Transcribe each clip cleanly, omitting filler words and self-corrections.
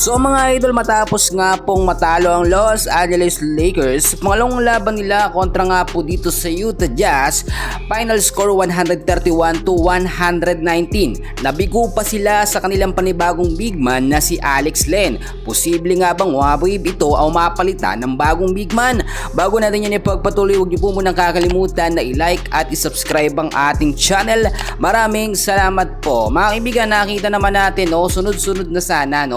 So mga idol, matapos nga pong matalo ang Los Angeles Lakers, pangalawang laban nila kontra nga po dito sa Utah Jazz, final score 131-119. Nabigo pa sila sa kanilang panibagong big man na si Alex Len. Posible nga bang wawib ito o mapalitan ng bagong big man? Bago natin yan ipagpatuloy, huwag niyo po munang kakalimutan na i-like at i-subscribe ang ating channel. Maraming salamat po. Mga kaibigan, nakita naman natin, sunod-sunod na sana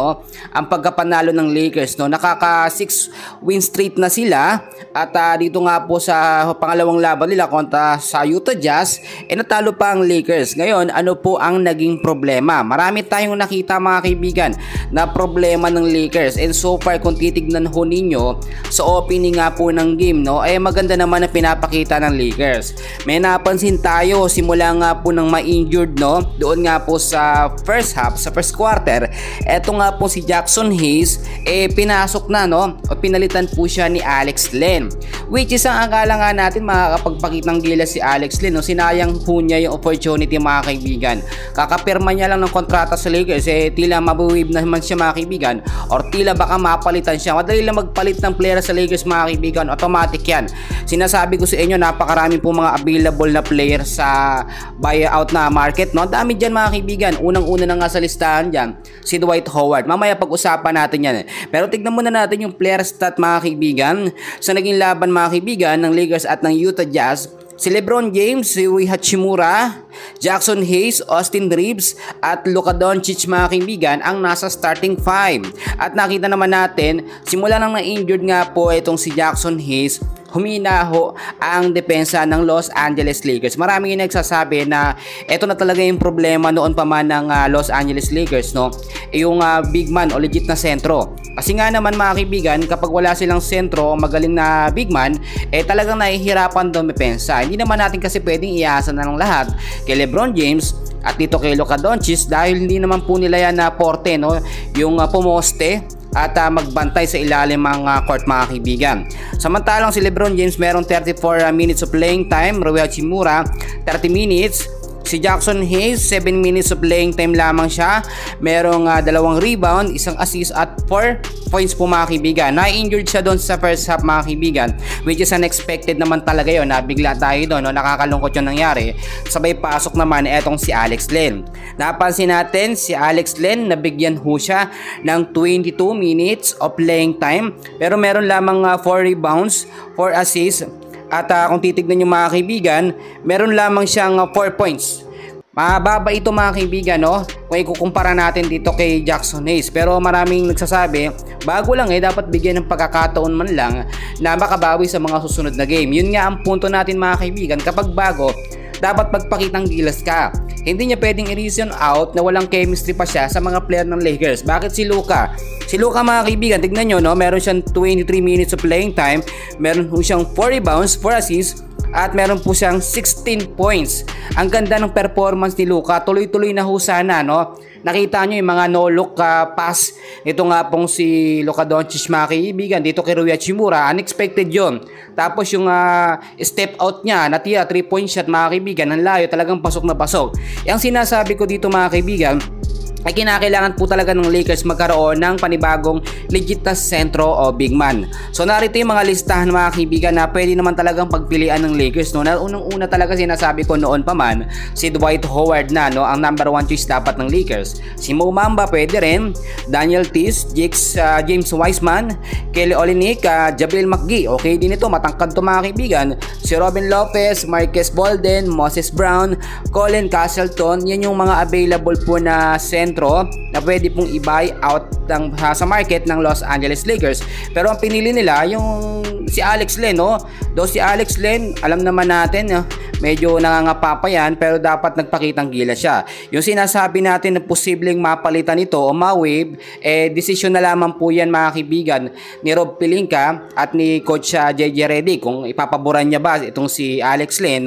ang pagkapanalo ng Lakers, nakaka 6 win streak na sila, at dito nga po sa pangalawang laban nila kontra sa Utah Jazz, natalo pa ang Lakers. Ngayon, ano po ang naging problema? Marami tayong nakita mga kaibigan na problema ng Lakers, and so far kung titignan ho ninyo sa opening nga po ng game, maganda naman ang pinapakita ng Lakers. May napansin tayo simula nga po ng ma-injured, doon nga po sa first half, sa first quarter, eto nga po si Jackson Hayes pinasok na, o pinalitan po siya ni Alex Len, which is ang akala nga natin makakapagpakitang gilas si Alex Len, sinayang po niya yung opportunity mga kaibigan. Kakapirma niya lang ng kontrata sa Lakers, tila mabuwib naman siya mga kaibigan, or tila baka mapalitan siya. Madali lang magpalit ng player sa Lakers mga kaibigan, automatic yan. Sinasabi ko sa inyo, napakarami po mga available na player sa buyout na market, dami dyan mga kaibigan. Unang-una na nga sa listahan dyan si Dwight Howard, mamaya pag-usapan natin yan. Pero tignan muna natin yung player stat mga kaibigan sa naging laban mga kaibigan ng Lakers at ng Utah Jazz. Si LeBron James, si Rui Hachimura, Jackson Hayes, Austin Reeves at Luka Doncic mga kaibigan ang nasa starting 5. At nakita naman natin, simula nang na-injured nga po itong si Jackson Hayes, humina ho ang depensa ng Los Angeles Lakers. Maraming yung nagsasabi na ito na talaga yung problema noon pa man ng Los Angeles Lakers, yung big man o legit na sentro. Kasi nga naman mga kaibigan, kapag wala silang sentro o magaling na big man, talagang nahihirapan doon depensa. Hindi naman natin kasi pwedeng iasa na ng lahat kay LeBron James at dito kay Luka Doncic, dahil hindi naman po nila yan na porte, yung pumoste at magbantay sa ilalim ng court mga kaibigan. Samantalang si LeBron James meron 34 minutes of playing time, Rui Hachimura 30 minutes, si Jackson Hayes 7 minutes of playing time lamang siya, merong 2 rebound, 1 assist at 4 points po mga kaibigan. Na-injured siya doon sa first half mga kaibigan, which is unexpected naman talaga yun, nabigla tayo doon, nakakalungkot yung nangyari. Sabay pasok naman etong si Alex Len. Napansin natin si Alex Len, nabigyan ho siya ng 22 minutes of playing time, pero meron lamang 4 rebounds, 4 assists, at kung titignan nyo mga kaibigan, meron lamang siyang 4 points. Mababa ito mga kaibigan, kung ikukumpara natin dito kay Jackson Hayes. Pero maraming nagsasabi, bago lang dapat bigyan ng pagkakataon man lang na makabawi sa mga susunod na game. Yun nga ang punto natin mga kaibigan, kapag bago, dapat magpakitang gilas ka. Hindi niya pwedeng i-reason out na walang chemistry pa siya sa mga player ng Lakers. Bakit si Luka? Si Luka mga kaibigan, tignan nyo, meron siyang 23 minutes of playing time, meron po siyang 4 rebounds, 4 assists, at meron po siyang 16 points. Ang ganda ng performance ni Luka, tuloy-tuloy na ho sana, Nakita nyo yung mga no-look pass nito nga pong si Luka Doncic mga kaibigan, dito kay Rui Hachimura, unexpected yon. Tapos yung step out niya, natira 3-point shot mga kaibigan, ang layo, talagang pasok na pasok. Yung sinasabi ko dito mga kaibigan, ay kinakailangan po talaga ng Lakers magkaroon ng panibagong legit na sentro o big man. So narito yung mga listahan mga kaibigan na pwede naman talagang pagpilian ng Lakers, Na unang-una talaga sinasabi ko noon pa man, si Dwight Howard na, ang number 1 choice dapat ng Lakers. Si Mo Bamba pwede rin, Daniel Theis, James Wiseman, Kelly Olynyk, Jabril McGee, okay din ito, matangkad to mga kaibigan. Si Robin Lopez, Marques Bolden, Moses Brown, Colin Castleton, yan yung mga available po na sentro na pwede pong i-buy out sa market ng Los Angeles Lakers. Pero ang pinili nila yung si Alex Len, Though si Alex Len, alam naman natin, medyo nangangapa pa yan, pero dapat nagpakitang gilas siya. Yung sinasabi natin na posibleng mapalitan ito o ma-wave, desisyon na lamang po yan mga kaibigan ni Rob Pelinka at ni Coach JJ Redick kung ipapaboran niya ba itong si Alex Len,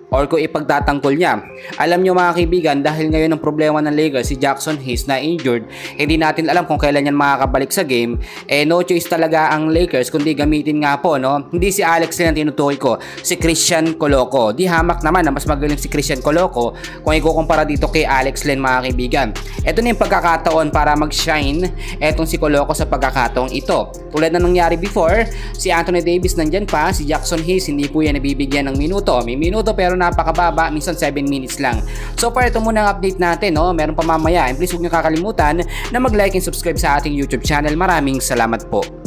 or kung ipagtatanggol niya. Alam nyo mga kaibigan, dahil ngayon ang problema ng Lakers si Jackson Hayes na injured, hindi natin alam kung kailan yan makakabalik sa game. No choice talaga ang Lakers kundi gamitin nga po, no? Hindi si Alex Len ang tinutukoy ko, si Christian Coloco. Di hamak naman na mas magaling si Christian Coloco kung ikukumpara dito kay Alex Len mga kaibigan. Ito na yung pagkakataon para mag-shine etong si Coloco sa pagkakataong ito. Tulad na nangyari before, si Anthony Davis nandyan pa, si Jackson Hayes hindi po yan nabibigyan ng minuto. May minuto pero napakababa, minsan 7 minutes lang. So far, ito muna ang update natin, no? Meron pa mamaya. And please huwag niyo kakalimutan na mag-like and subscribe sa ating YouTube channel. Maraming salamat po.